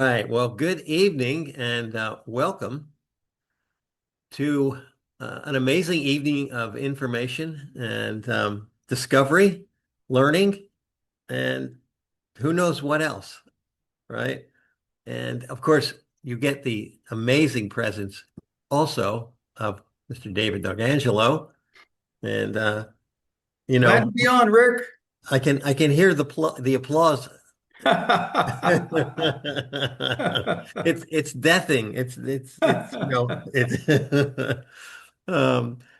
Right. Well, good evening and welcome to an amazing evening of information and discovery, learning, and who knows what else, right? And of course, you get the amazing presence also of Mr. David D'Angelo. And you Glad know, to be on, Rick. I can hear the applause. It's deafing. It's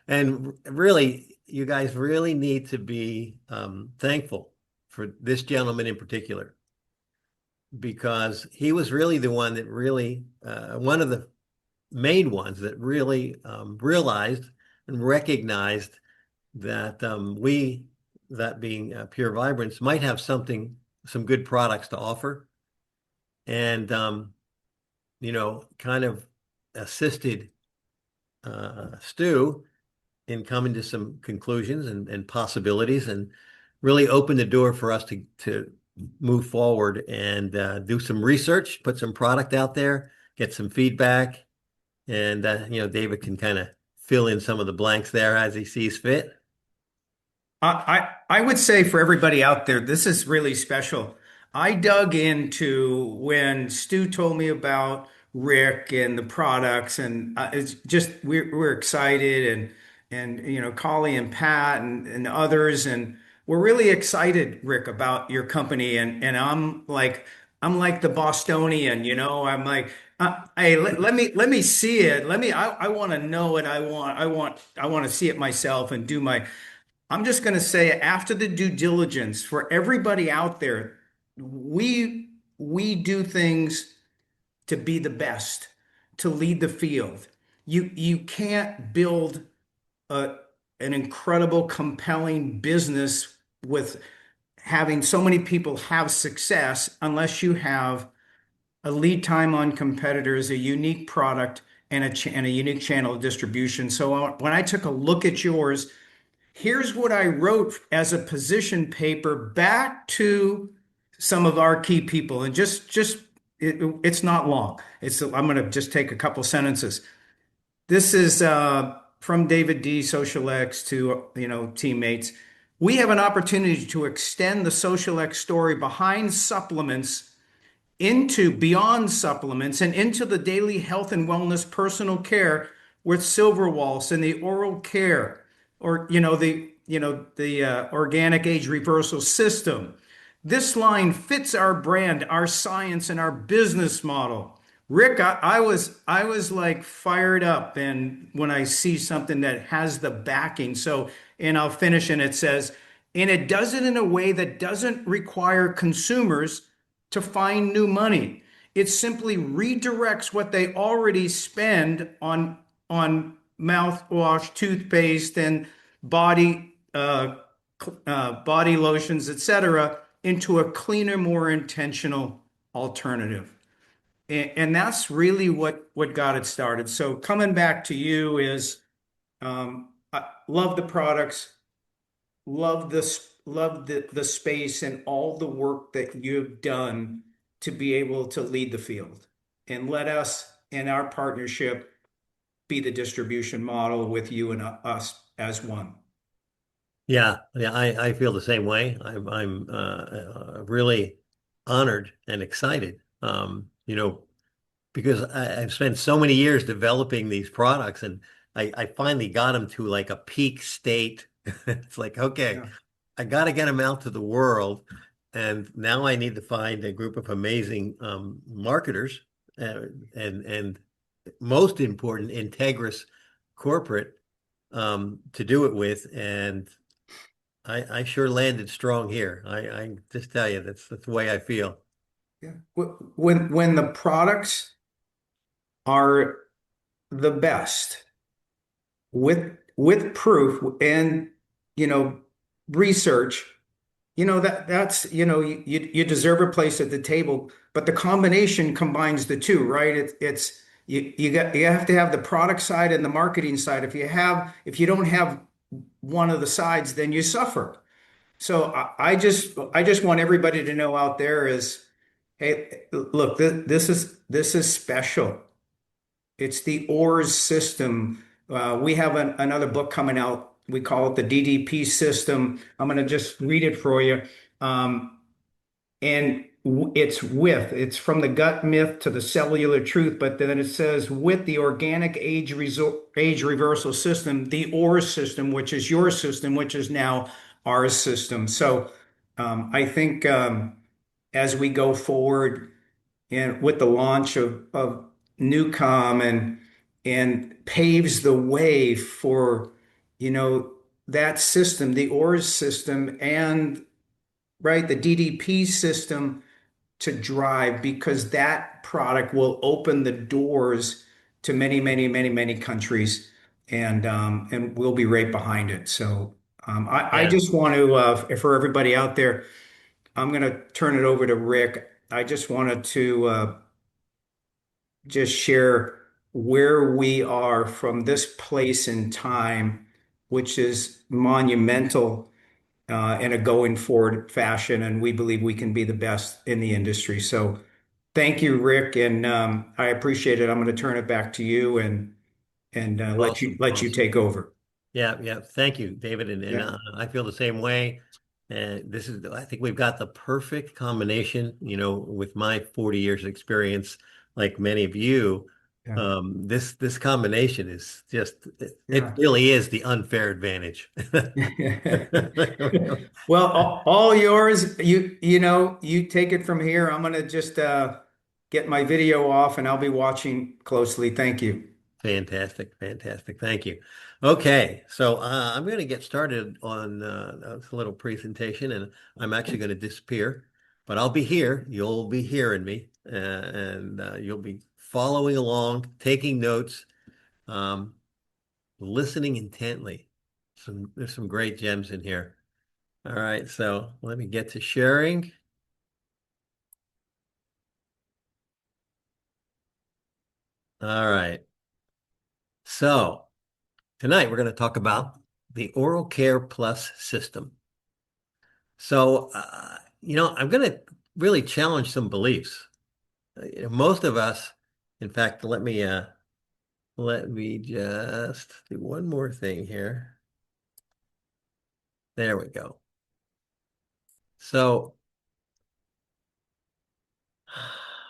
and really you guys really need to be thankful for this gentleman in particular because he was really the one that really one of the main ones that really realized and recognized that we that being Pure Vibrance might have some good products to offer and kind of assisted Stu in coming to some conclusions and possibilities and really opened the door for us to move forward and do some research, put some product out there, get some feedback, and David can kind of fill in some of the blanks there as he sees fit. I would say for everybody out there, this is really special. I dug into when Stu told me about Rick and the products, and it's just we're excited, and Collie and Pat and others, and we're really excited, Rick, about your company, and I'm like the Bostonian, I'm like. Hey, let me see it. I want to know it. I want to see it myself and do my. I'm just going to say after the due diligence for everybody out there, we do things to be the best, to lead the field. You can't build a, an incredible, compelling business with having so many people have success unless you have a lead time on competitors, a unique product, and a unique channel of distribution. So when I took a look at yours, here's what I wrote as a position paper back to some of our key people, and it's not long. I'm going to just take a couple sentences. This is from David D. SocialX to teammates. We have an opportunity to extend the SocialX story behind supplements into beyond supplements and into the daily health and wellness personal care with Silverwazh and the OralCare, or the organic age reversal system. This line fits our brand, our science, and our business model. Rick, I was like fired up, and when I see something that has the backing, and I'll finish, and it says, and it does it in a way that doesn't require consumers to find new money. It simply redirects what they already spend on mouthwash, toothpaste, and body body lotions, etc., into a cleaner, more intentional alternative. And that's really what got it started. So coming back to you is I love the products, love the space and all the work that you've done to be able to lead the field. And let us in our partnership be the distribution model with you and us as one. Yeah, I feel the same way. I'm really honored and excited. Because I've spent so many years developing these products and I finally got them to like a peak state. It's like, okay, Yeah. I got to get them out to the world. And now I need to find a group of amazing marketers and most important, integrous corporate to do it with. And I sure landed strong here. I just tell you, that's the way I feel. Yeah. When the products are the best with proof and you know research, that's you deserve a place at the table, but the combination combines the two, right? It's you have to have the product side and the marketing side. If you don't have one of the sides, then you suffer. So I just want everybody to know out there is Hey, look, this is special. It's the ORS system. We have another book coming out. We call it the DDP system. I'm going to just read it for you. Um, and it's from the gut myth to the cellular truth, but then it says with the organic age reversal system, the ORS system, which is your system, which is now our system. So I think as we go forward and with the launch of Newcom and paves the way for, you know, that system, the ORS system and right, the DDP system to drive because that product will open the doors to many, many, many, many countries, and we'll be right behind it. So I Yeah. just want to, for everybody out there, I'm going to turn it over to Rick. I just wanted to just share where we are from this place in time, which is monumental in a going forward fashion, and we believe we can be the best in the industry. So thank you, Rick, and I appreciate it. I'm going to turn it back to you and let you Awesome. let you Awesome. take over. Yeah, yeah. Thank you, David. And Yeah. I feel the same way. And I think we've got the perfect combination, with my 40 years experience, like many of you. Yeah. This combination is just, it Yeah. really is the unfair advantage. Well, all yours. You take it from here. I'm going to just get my video off and I'll be watching closely. Thank you. Fantastic, fantastic. Thank you. Okay, so I'm going to get started on a little presentation, and I'm actually going to disappear, but I'll be here. You'll be hearing me, and you'll be following along, taking notes, um, listening intently. There's some great gems in here. All right, so let me get to sharing. All right, so tonight we're going to talk about the Oral Care Plus system. So, I'm going to really challenge some beliefs. Most of us, in fact, let me just do one more thing here. There we go. So,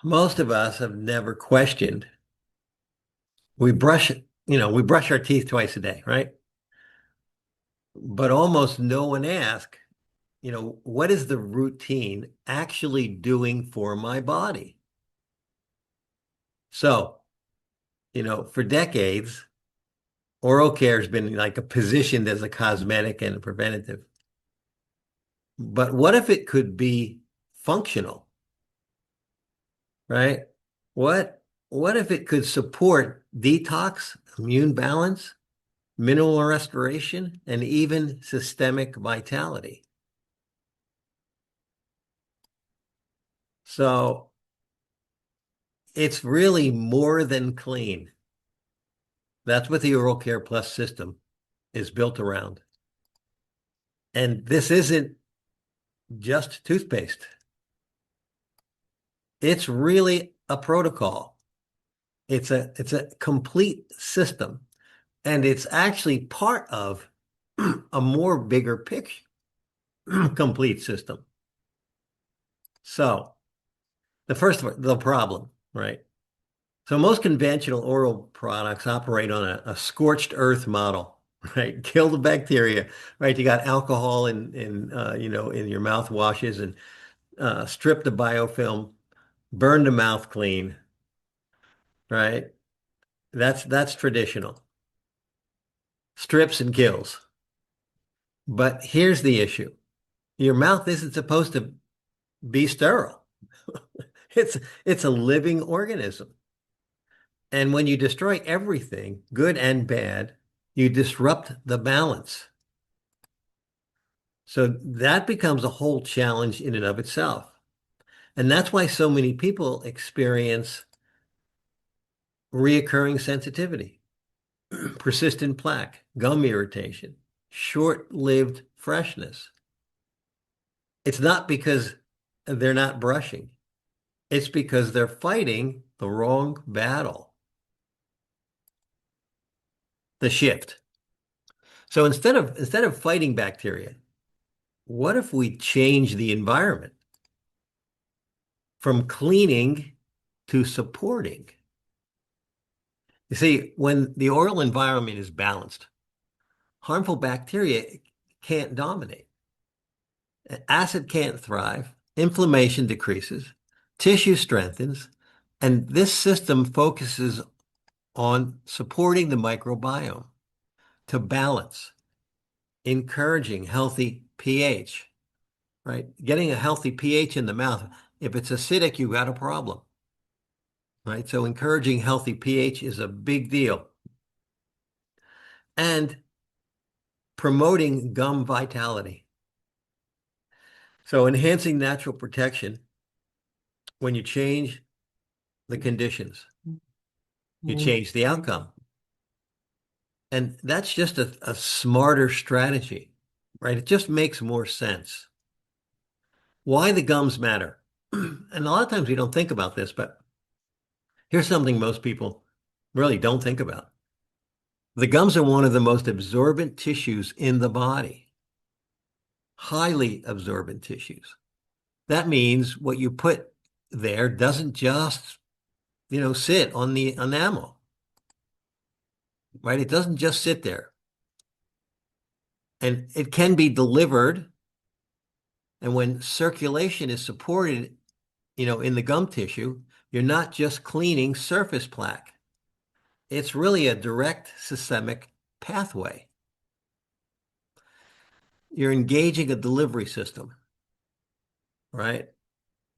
most of us have never questioned. We brush our teeth twice a day, right? But almost no one asks, what is the routine actually doing for my body? So, for decades, oral care has been like a positioned as a cosmetic and a preventative. But what if it could be functional, right? What if it could support detox, immune balance, mineral restoration, and even systemic vitality? So it's really more than clean. That's what the Oral Care Plus system is built around. And this isn't just toothpaste. It's really a protocol. It's a complete system, and it's actually part of a more bigger picture, complete system. So the problem, right? So most conventional oral products operate on a scorched earth model, right? Kill the bacteria, right? You got alcohol in your mouthwashes and strip the biofilm, burn the mouth clean, right? That's traditional. Strips and kills. But here's the issue. Your mouth isn't supposed to be sterile. It's it's a living organism. And when you destroy everything, good and bad, you disrupt the balance. So that becomes a whole challenge in and of itself. And that's why so many people experience reoccurring sensitivity, persistent plaque, gum irritation, short-lived freshness. It's not because they're not brushing. It's because they're fighting the wrong battle, the shift. So instead of fighting bacteria, what if we change the environment from cleaning to supporting? You see, when the oral environment is balanced, harmful bacteria can't dominate. Acid can't thrive, inflammation decreases, tissue strengthens, and this system focuses on supporting the microbiome to balance, encouraging healthy pH, right? Getting a healthy pH in the mouth. If it's acidic, you got a problem, right? So encouraging healthy pH is a big deal. And promoting gum vitality. So enhancing natural protection when you change the conditions, you change the outcome. And that's just a smarter strategy, right? It just makes more sense. Why the gums matter. And a lot of times we don't think about this, but here's something most people really don't think about. The gums are one of the most absorbent tissues in the body, highly absorbent tissues. That means what you put there doesn't just, sit on the enamel, right? It doesn't just sit there. And it can be delivered. And when circulation is supported, in the gum tissue, you're not just cleaning surface plaque. It's really a direct systemic pathway. You're engaging a delivery system, right?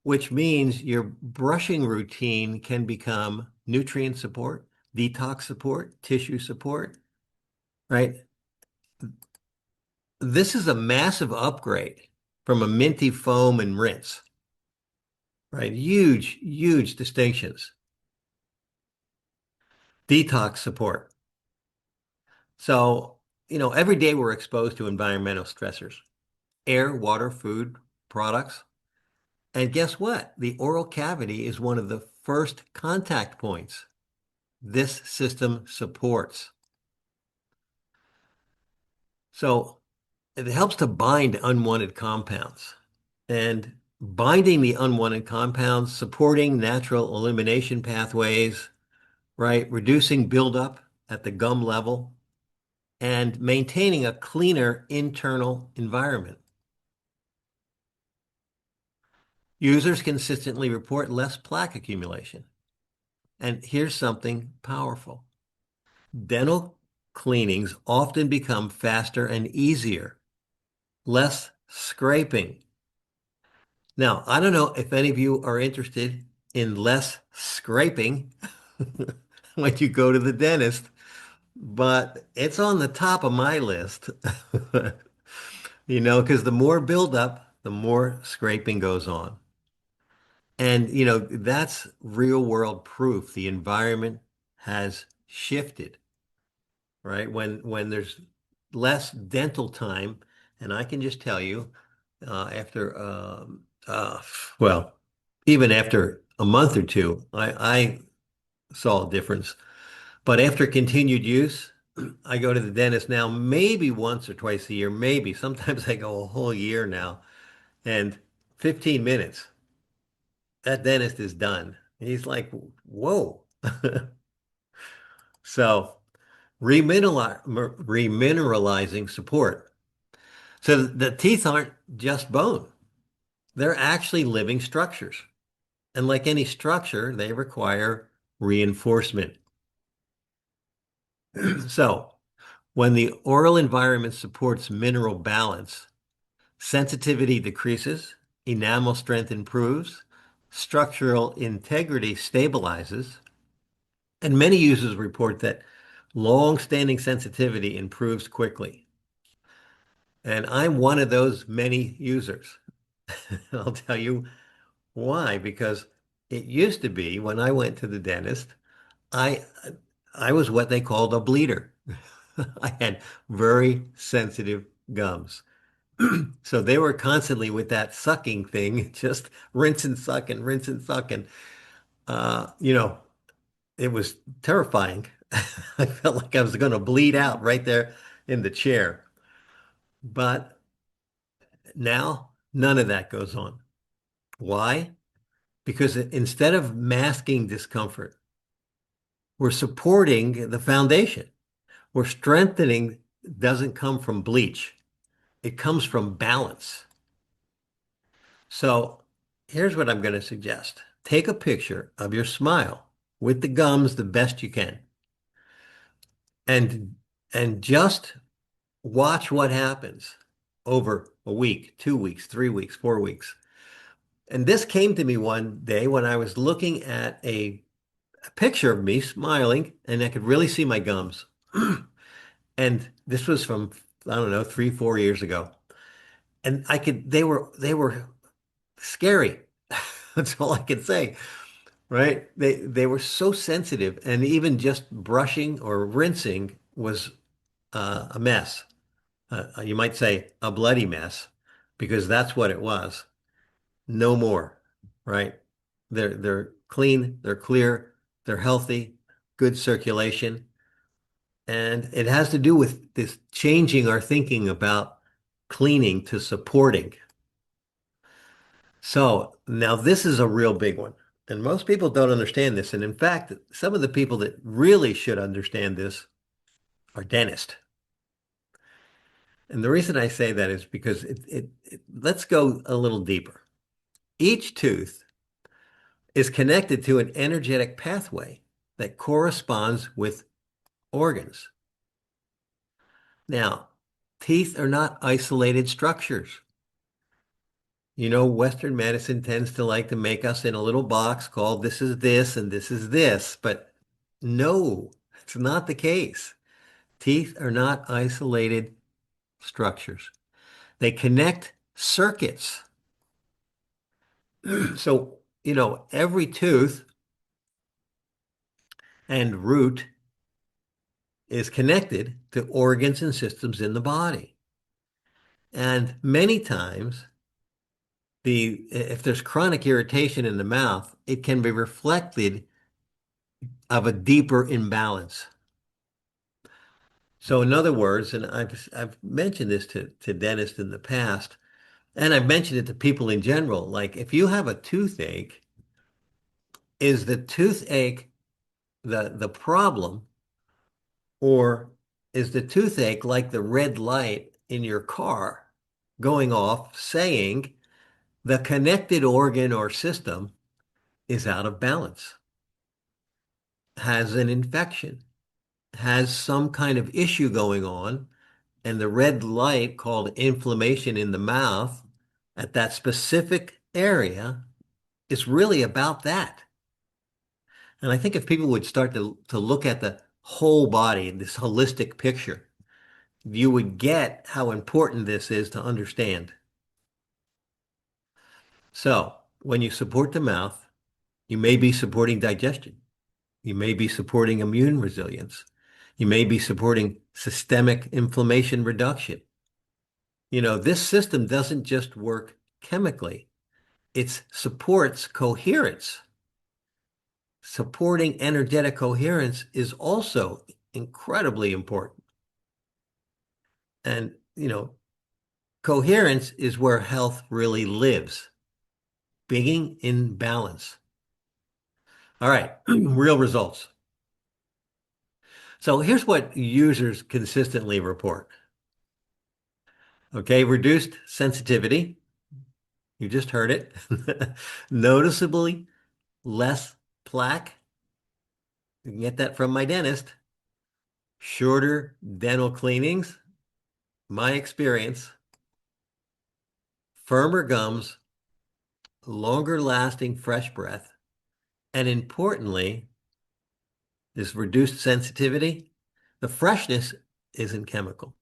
Which means your brushing routine can become nutrient support, detox support, tissue support, right? This is a massive upgrade from a minty foam and rinse, right? Huge, huge distinctions. Detox support. So, every day we're exposed to environmental stressors, air, water, food, products. And guess what? The oral cavity is one of the first contact points this system supports. So it helps to bind unwanted compounds. And binding the unwanted compounds, supporting natural elimination pathways, right? Reducing buildup at the gum level and maintaining a cleaner internal environment. Users consistently report less plaque accumulation. And here's something powerful. Dental cleanings often become faster and easier, less scraping. Now, I don't know if any of you are interested in less scraping when you go to the dentist, but it's on the top of my list. Because the more buildup, the more scraping goes on. And, that's real world proof. The environment has shifted, right? When there's less dental time, and I can just tell you, after, well, even after a month or two, I saw a difference. But after continued use, I go to the dentist now maybe once or twice a year, maybe. Sometimes I go a whole year now. And 15 minutes, that dentist is done. He's like, whoa. So remineralizing support. So the teeth aren't just bone. They're actually living structures. And like any structure, they require reinforcement. So when the oral environment supports mineral balance, sensitivity decreases, enamel strength improves, structural integrity stabilizes, and many users report that long-standing sensitivity improves quickly. And I'm one of those many users. I'll tell you why, because it used to be when I went to the dentist, I I was what they called a bleeder. I had very sensitive gums. So they were constantly with that sucking thing, just rinse and suck and rinse and suck. And, you know, it was terrifying. I felt like I was going to bleed out right there in the chair. But now none of that goes on. Why? Because instead of masking discomfort, we're supporting the foundation. We're strengthening doesn't come from bleach. It comes from balance. So here's what I'm going to suggest. Take a picture of your smile with the gums the best you can and just watch what happens over a week, 2 weeks, 3 weeks, 4 weeks. And this came to me one day when I was looking at a picture of me smiling and I could really see my gums. And this was from, I don't know, 3, 4 years ago. And they were scary. That's all I can say, right? They were so sensitive, and even just brushing or rinsing was a mess. You might say a bloody mess, because that's what it was. No more, right? They're clean, they're clear, they're healthy, good circulation, and it has to do with this changing our thinking about cleaning to supporting. So now this is a real big one. And most people don't understand this. And in fact, some of the people that really should understand this are dentists. And the reason I say that is because let's go a little deeper. Each tooth is connected to an energetic pathway that corresponds with organs. Now, teeth are not isolated structures. You know, Western medicine tends to like to make us in a little box called this is this and this is this, but no, it's not the case. Teeth are not isolated structures. They connect circuits. So, every tooth and root is connected to organs and systems in the body. And many times, if there's chronic irritation in the mouth, it can be reflected of a deeper imbalance. So in other words, and I've mentioned this to dentists in the past, and I've mentioned it to people in general, like if you have a toothache, is the toothache the problem, or is the toothache like the red light in your car going off saying the connected organ or system is out of balance, has an infection, has some kind of issue going on, and the red light called inflammation in the mouth at that specific area is really about that. And I think if people would start to look at the whole body, this holistic picture, you would get how important this is to understand. So when you support the mouth, you may be supporting digestion. You may be supporting immune resilience. You may be supporting systemic inflammation reduction. This system doesn't just work chemically, it supports coherence. Supporting energetic coherence is also incredibly important. And, coherence is where health really lives, being in balance. All right, real results. So here's what users consistently report. Okay, reduced sensitivity. You just heard it. Noticeably less plaque. You can get that from my dentist. Shorter dental cleanings, my experience. Firmer gums, longer lasting fresh breath, and importantly, this reduced sensitivity, the freshness isn't chemical.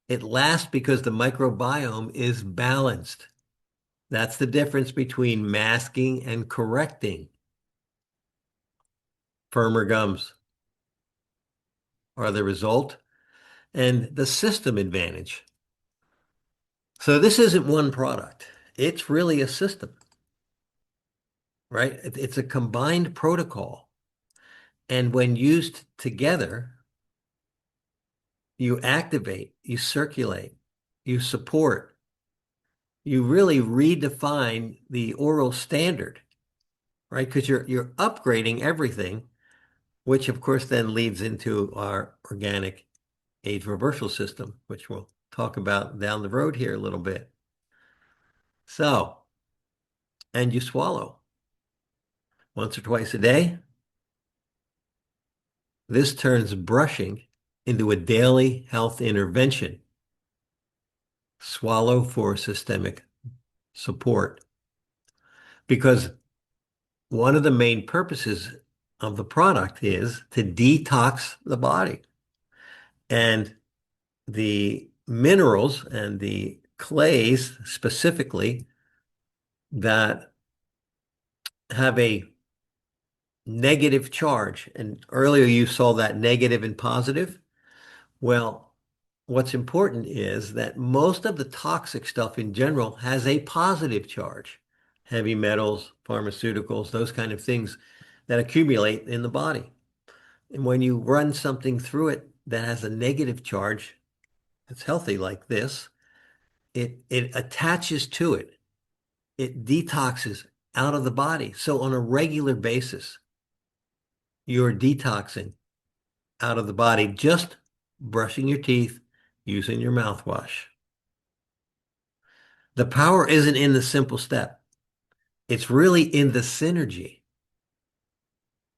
It lasts because the microbiome is balanced. That's the difference between masking and correcting. Firmer gums are the result, and the system advantage. So this isn't one product. It's really a system, right? It's a combined protocol. And when used together, you activate, you circulate, you support, you really redefine the oral standard, right? Because you're upgrading everything, which of course then leads into our organic age reversal system, which we'll talk about down the road here a little bit. So, and you swallow once or twice a day. This turns brushing into a daily health intervention. Swallow for systemic support. Because one of the main purposes of the product is to detox the body. And the minerals and the clays specifically that have a negative charge. And earlier you saw that negative and positive. Well, what's important is that most of the toxic stuff in general has a positive charge. Heavy metals, pharmaceuticals, those kind of things that accumulate in the body. And when you run something through it that has a negative charge, it's healthy like this, it attaches to it. It detoxes out of the body. So on a regular basis, you're detoxing out of the body, just brushing your teeth, using your mouthwash. The power isn't in the simple step. It's really in the synergy.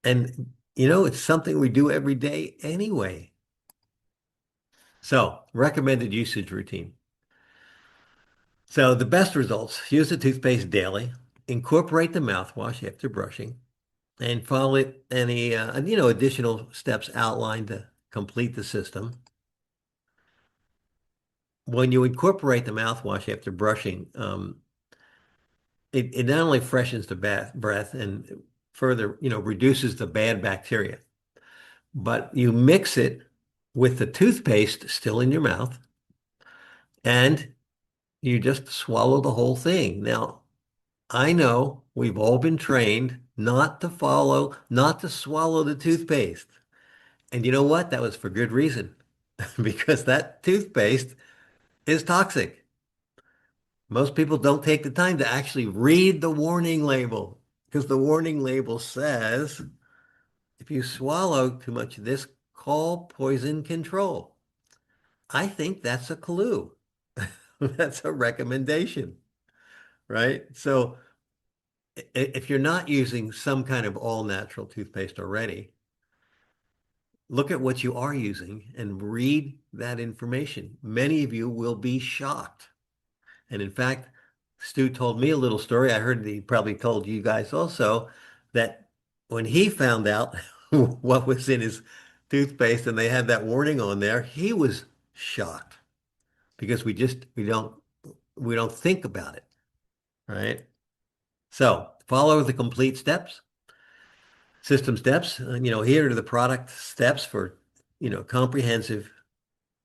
And, it's something we do every day anyway. So, recommended usage routine. So, the best results, use the toothpaste daily, incorporate the mouthwash after brushing, and follow any, additional steps outlined to complete the system. When you incorporate the mouthwash after brushing, it not only freshens the breath and further, reduces the bad bacteria, but you mix it with the toothpaste still in your mouth and you just swallow the whole thing. Now, I know we've all been trained not to swallow the toothpaste. And you know what? That was for good reason, because that toothpaste is toxic. Most people don't take the time to actually read the warning label because the warning label says if you swallow too much of this, call poison control. I think that's a clue. That's a recommendation, right? So if you're not using some kind of all natural toothpaste already, look at what you are using and read that information. Many of you will be shocked. And in fact, Stu told me a little story. I heard he probably told you guys also that when he found out what was in his toothpaste and they had that warning on there, he was shocked because we don't think about it, right? So follow the complete steps, system steps. Here are the product steps for, comprehensive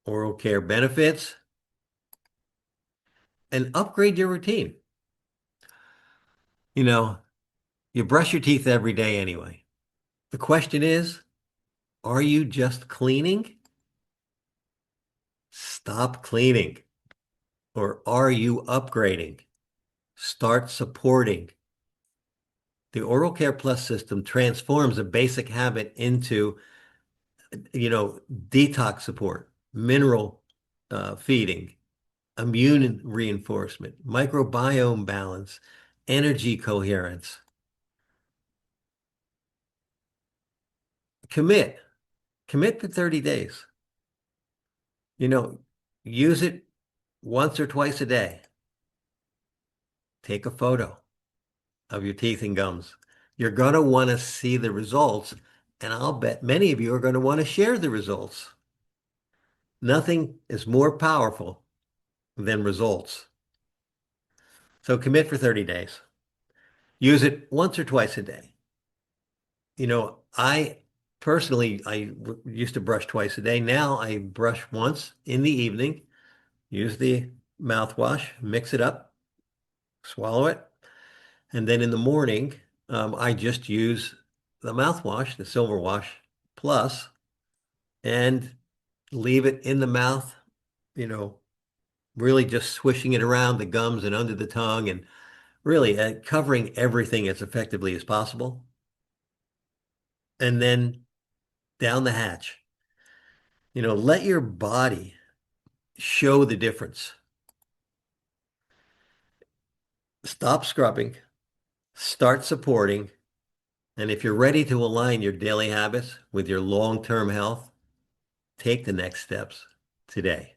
oral care benefits and upgrade your routine. You know, you brush your teeth every day anyway. The question is, are you just cleaning? Stop cleaning. Or are you upgrading? Start supporting. The Oral Care Plus system transforms a basic habit into, detox support, mineral feeding, immune reinforcement, microbiome balance, energy coherence. Commit. Commit for 30 days. You know, use it once or twice a day. Take a photo of your teeth and gums. You're going to want to see the results, and I'll bet many of you are going to want to share the results. Nothing is more powerful than results. So commit for 30 days. Use it once or twice a day. I personally, used to brush twice a day. Now I brush once in the evening, use the mouthwash, mix it up, swallow it. And then in the morning, I just use the mouthwash, the Silverwazh Plus, and leave it in the mouth, you know, really just swishing it around the gums and under the tongue and really covering everything as effectively as possible. And then down the hatch, let your body show the difference. Stop scrubbing, start supporting. And if you're ready to align your daily habits with your long-term health, take the next steps today.